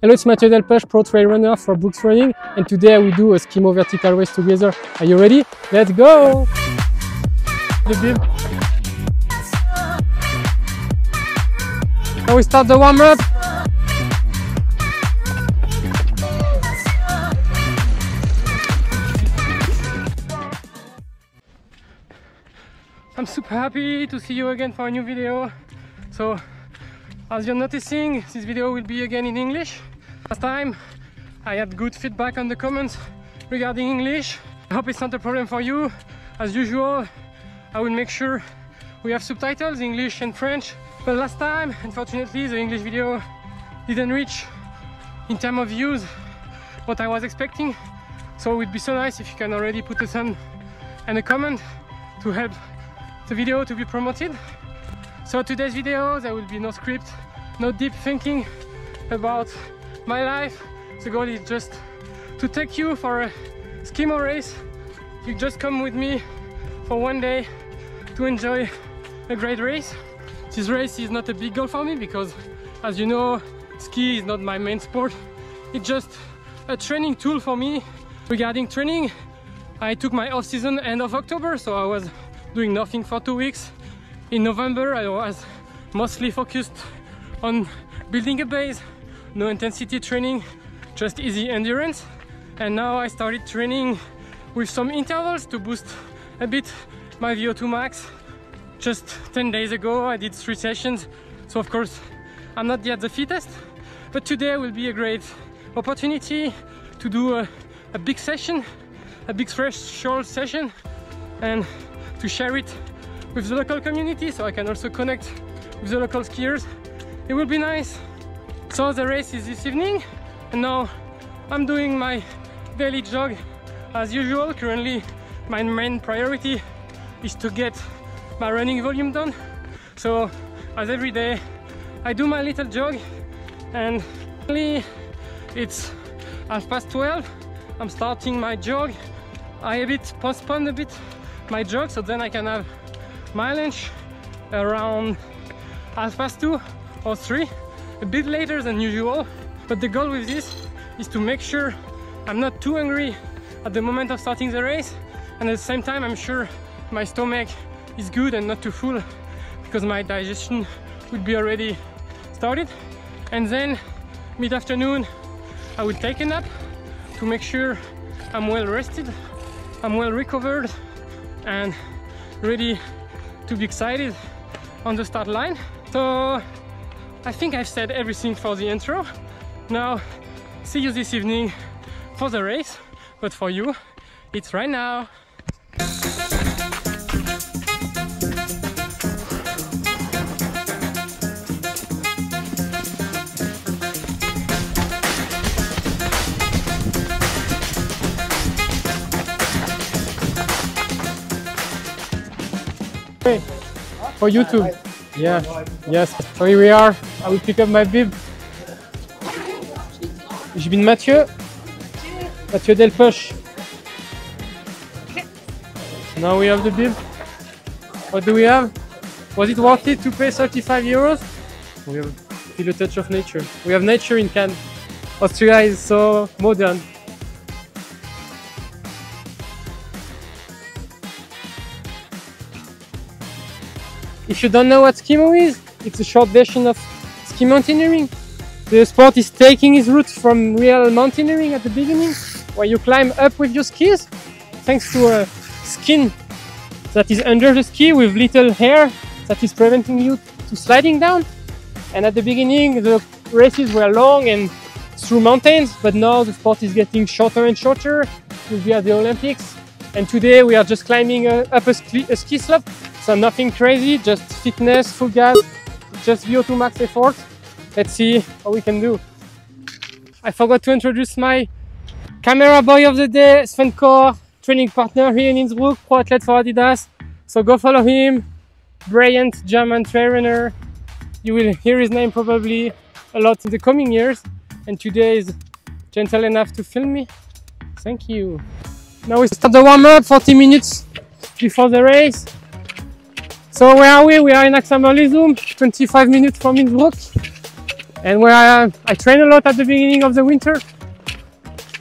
Hello, it's Mathieu Delpech, pro trail runner for Brooks Running, and today I will do a Skimo vertical race together. Are you ready? Let's go! The bib. Now we start the warm-up. I'm super happy to see you again for a new video. So, as you're noticing, this video will be again in English. Last time I had good feedback on the comments regarding English. I hope it's not a problem for you. As usual, I will make sure we have subtitles, English and French. But last time, unfortunately, the English video didn't reach, in terms of views, what I was expecting. So it would be so nice if you can already put a thumb and a comment to help the video to be promoted. So today's video, there will be no script, no deep thinking about my life. The goal is just to take you for a Skimo race. You just come with me for one day to enjoy a great race. This race is not a big goal for me because, as you know, ski is not my main sport. It's just a training tool for me. Regarding training, I took my off season end of October, so I was doing nothing for 2 weeks. In November I was mostly focused on building a base, no intensity training, just easy endurance. And now I started training with some intervals to boost a bit my VO2 max. Just 10 days ago I did 3 sessions, so of course I'm not yet the fittest, but today will be a great opportunity to do a big session, a big threshold session, and to share it with the local community, so I can also connect with the local skiers. It will be nice. So the race is this evening, and now I'm doing my daily jog as usual. Currently my main priority is to get my running volume done. So as every day I do my little jog, and it's 12:30. I'm starting my jog. I postponed a bit my jog, so then I can have my lunch around 2:30 or 3, a bit later than usual. But the goal with this is to make sure I'm not too hungry at the moment of starting the race, and at the same time I'm sure my stomach is good and not too full, because my digestion would be already started. And then mid-afternoon I will take a nap to make sure I'm well rested, I'm well recovered, and ready to be excited on the start line. So I think I've said everything for the intro. Now see you this evening for the race, but for you it's right now. For YouTube. Yeah, yes. So here we are. I will pick up my bib. J'ai been Mathieu Delpech. Now we have the bib. What do we have? Was it worth it to pay 35 euros? We have feel a touch of nature. We have nature in Cannes. Austria is so modern. If you don't know what Skimo is, it's a short version of ski mountaineering. The sport is taking its roots from real mountaineering at the beginning, where you climb up with your skis thanks to a skin that is under the ski with little hair that is preventing you to sliding down. And at the beginning the races were long and through mountains, but now the sport is getting shorter and shorter. We'll be at the Olympics, and today we are just climbing up a ski slope. So nothing crazy, just fitness, full gas, just VO2 max effort. Let's see how we can do. I forgot to introduce my camera boy of the day, Sven, training partner here in Innsbruck, pro athlete for Adidas. So go follow him, brilliant German trail runner. You will hear his name probably a lot in the coming years. And today is gentle enough to film me. Thank you. Now we start the warm-up, 40 minutes before the race. So where are we? We are in Axamer Lizum, 25 minutes from Innsbruck. and where I train a lot at the beginning of the winter.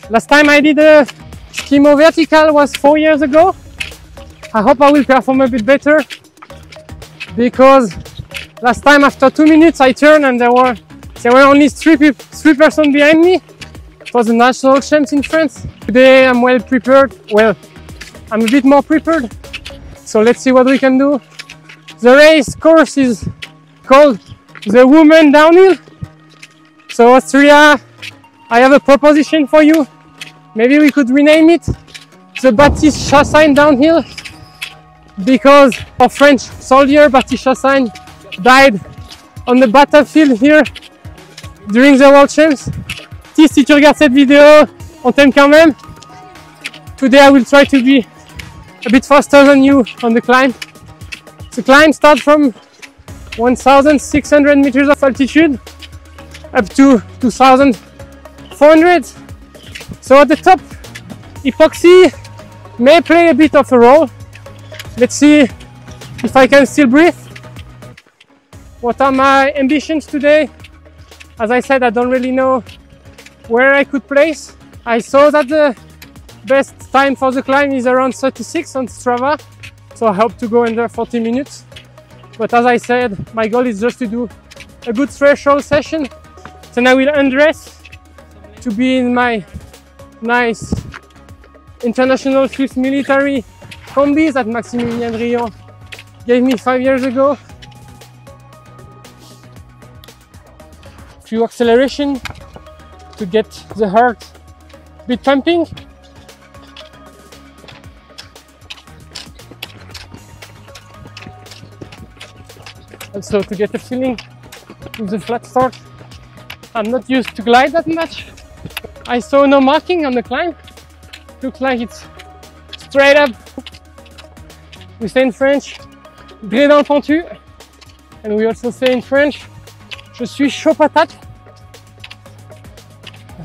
Last time I did a Skimo vertical was 4 years ago. I hope I will perform a bit better, because last time after 2 minutes I turned and there were only three persons behind me. It was the national champs in France. Today I'm well prepared. Well, I'm a bit more prepared. So let's see what we can do. The race course is called the Women Downhill. So Austria, I have a proposition for you. Maybe we could rename it the Baptiste Chassagne Downhill, because our French soldier Baptiste Chassagne died on the battlefield here during the World Champs. Si tu regardes cette vidéo, on t'aime quand même. Today I will try to be a bit faster than you on the climb. The climb starts from 1,600 meters of altitude up to 2,400. So at the top, epoxy may play a bit of a role. Let's see if I can still breathe. What are my ambitions today? As I said, I don't really know where I could place. I saw that the best time for the climb is around 36 on Strava, so I hope to go under 40 minutes. But as I said, my goal is just to do a good threshold session. Then I will undress to be in my nice international Swiss military combi that Maximilien Riant gave me 5 years ago. Few acceleration to get the heart a bit pumping. Also to get a feeling with the flat start. I'm not used to glide that much. I saw no marking on the climb. Looks like it's straight up. We say in French, grédin pentu. And we also say in French, je suis chaud patate.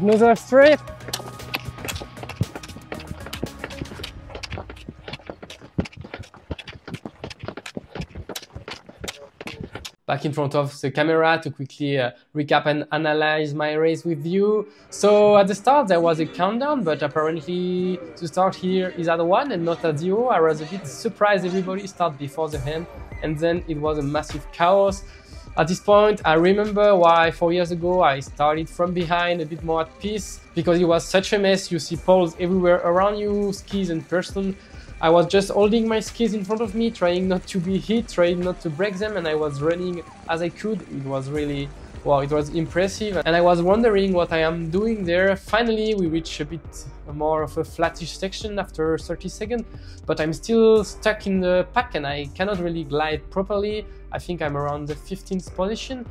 Another straight. Back in front of the camera to quickly recap and analyze my race with you. So at the start there was a countdown, but apparently to start here is at 1 and not at 0. I was a bit surprised everybody started before the end, and then it was a massive chaos. At this point I remember why 4 years ago I started from behind, a bit more at peace, because it was such a mess. You see poles everywhere around you, skis and person. I was just holding my skis in front of me, trying not to be hit, trying not to break them, and I was running as I could. It was really, well, it was impressive, and I was wondering what I am doing there. Finally, we reached a bit more of a flattish section after 30 seconds, but I'm still stuck in the pack and I cannot really glide properly. I think I'm around the 15th position.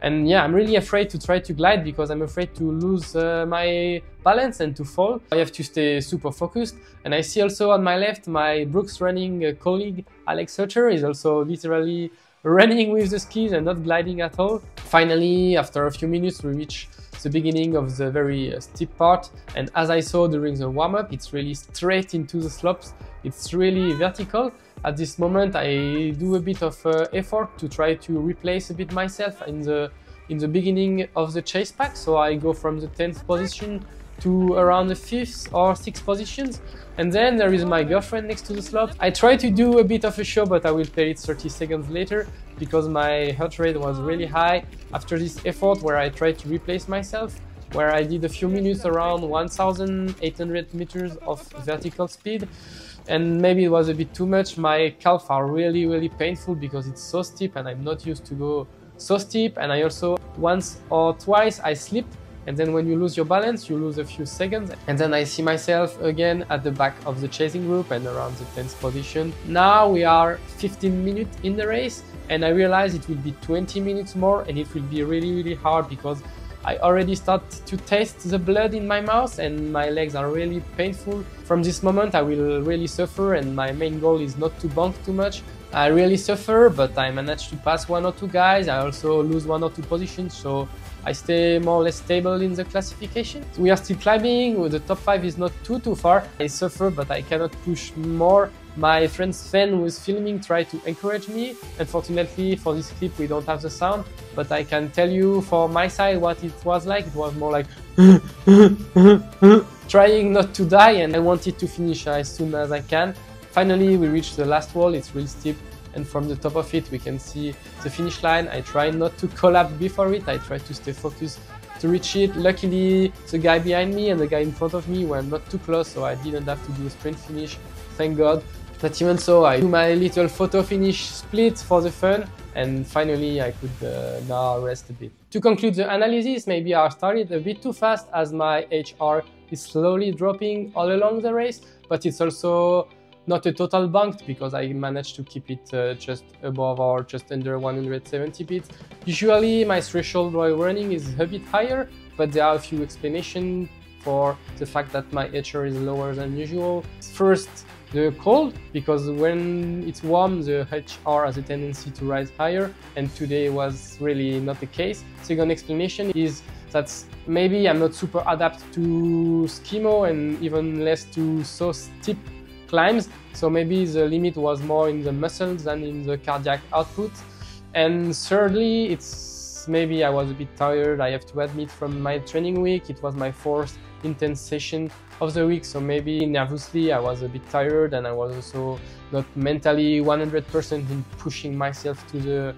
And yeah, I'm really afraid to try to glide because I'm afraid to lose my balance and to fall. I have to stay super focused. And I see also on my left, my Brooks running colleague, Alex Sutter, is also literally running with the skis and not gliding at all. Finally, after a few minutes, we reach the beginning of the very steep part. And as I saw during the warm-up, it's really straight into the slopes. It's really vertical. At this moment, I do a bit of effort to try to replace a bit myself in the beginning of the chase pack. So I go from the 10th position to around the 5th or 6th positions. And then there is my girlfriend next to the slope. I try to do a bit of a show, but I will tell it 30 seconds later because my heart rate was really high after this effort where I tried to replace myself, where I did a few minutes around 1,800 meters of vertical speed. And maybe it was a bit too much. My calves are really painful because it's so steep and I'm not used to go so steep. And I also, once or twice, I slipped. And then when you lose your balance, you lose a few seconds. And then I see myself again at the back of the chasing group and around the 10th position. Now we are 15 minutes in the race and I realize it will be 20 minutes more and it will be really hard because I already start to taste the blood in my mouth and my legs are really painful. From this moment I will really suffer and my main goal is not to bump too much. I really suffer, but I managed to pass 1 or 2 guys. I also lose 1 or 2 positions, so I stay more or less stable in the classification. We are still climbing, the top 5 is not too far. I suffer, but I cannot push more My friend Sven, who is filming, tried to encourage me. Unfortunately, for this clip, we don't have the sound, but I can tell you for my side what it was like. It was more like trying not to die, and I wanted to finish as soon as I can. Finally, we reached the last wall. It's real steep, and from the top of it, we can see the finish line. I tried not to collapse before it. I tried to stay focused to reach it. Luckily, the guy behind me and the guy in front of me were not too close, so I didn't have to do a sprint finish, thank God. But even so, I do my little photo finish split for the fun, and finally I could now rest a bit. To conclude the analysis, maybe I started a bit too fast as my HR is slowly dropping all along the race, but it's also not a total bunk because I managed to keep it just above or just under 170 beats. Usually my threshold while running is a bit higher, but there are a few explanations for the fact that my HR is lower than usual. First, the cold, because when it's warm, the HR has a tendency to rise higher, and today was really not the case. Second explanation is that maybe I'm not super adapted to Skimo and even less to so steep climbs, so maybe the limit was more in the muscles than in the cardiac output. And thirdly, it's maybe I was a bit tired, I have to admit, from my training week. It was my fourth intense session of the week, so maybe nervously I was a bit tired, and I was also not mentally 100% in pushing myself to the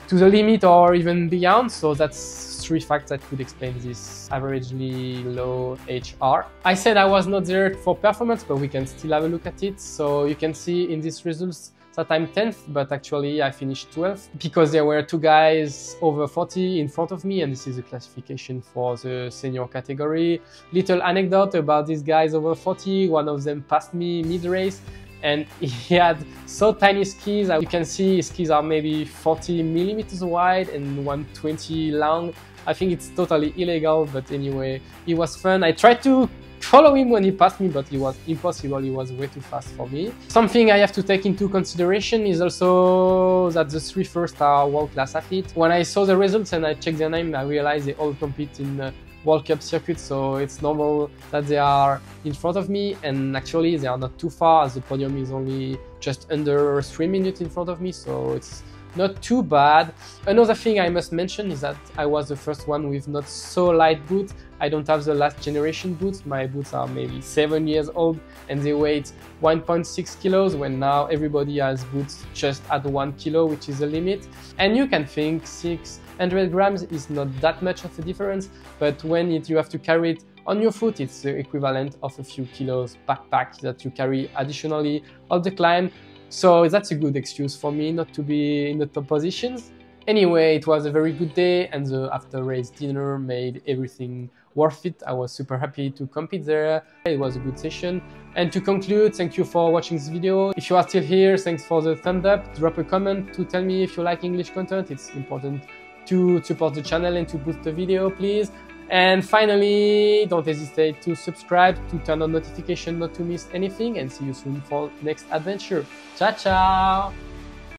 limit or even beyond. So that's three facts that could explain this averagely low HR. I said I was not there for performance, but we can still have a look at it. So you can see in these results that I'm 10th, but actually I finished 12th because there were two guys over 40 in front of me, and this is a classification for the senior category. Little anecdote about these guys over 40, one of them passed me mid-race, and he had so tiny skis. You can see his skis are maybe 40 millimeters wide and 120 long. I think it's totally illegal, but anyway, it was fun. I tried to follow him when he passed me, but it was impossible. He was way too fast for me. Something I have to take into consideration is also that the three first are world-class athletes. When I saw the results and I checked their name, I realized they all compete in World Cup circuit, so it's normal that they are in front of me, and actually they are not too far as the podium is only just under 3 minutes in front of me, so it's not too bad. Another thing I must mention is that I was the first one with not so light boots. I don't have the last generation boots. My boots are maybe 7 years old and they weigh 1.6 kilos, when now everybody has boots just at 1 kilo, which is the limit. And you can think 600 grams is not that much of a difference, but when you have to carry it on your foot, it's the equivalent of a few kilos backpack that you carry additionally on the climb. So that's a good excuse for me not to be in the top positions. Anyway, it was a very good day, and the after-race dinner made everything worth it. I was super happy to compete there. It was a good session. And to conclude, thank you for watching this video. If you are still here, thanks for the thumbs up. Drop a comment to tell me if you like English content. It's important to support the channel and to boost the video, please. And finally, don't hesitate to subscribe, to turn on notifications not to miss anything, and see you soon for next adventure. Ciao, ciao!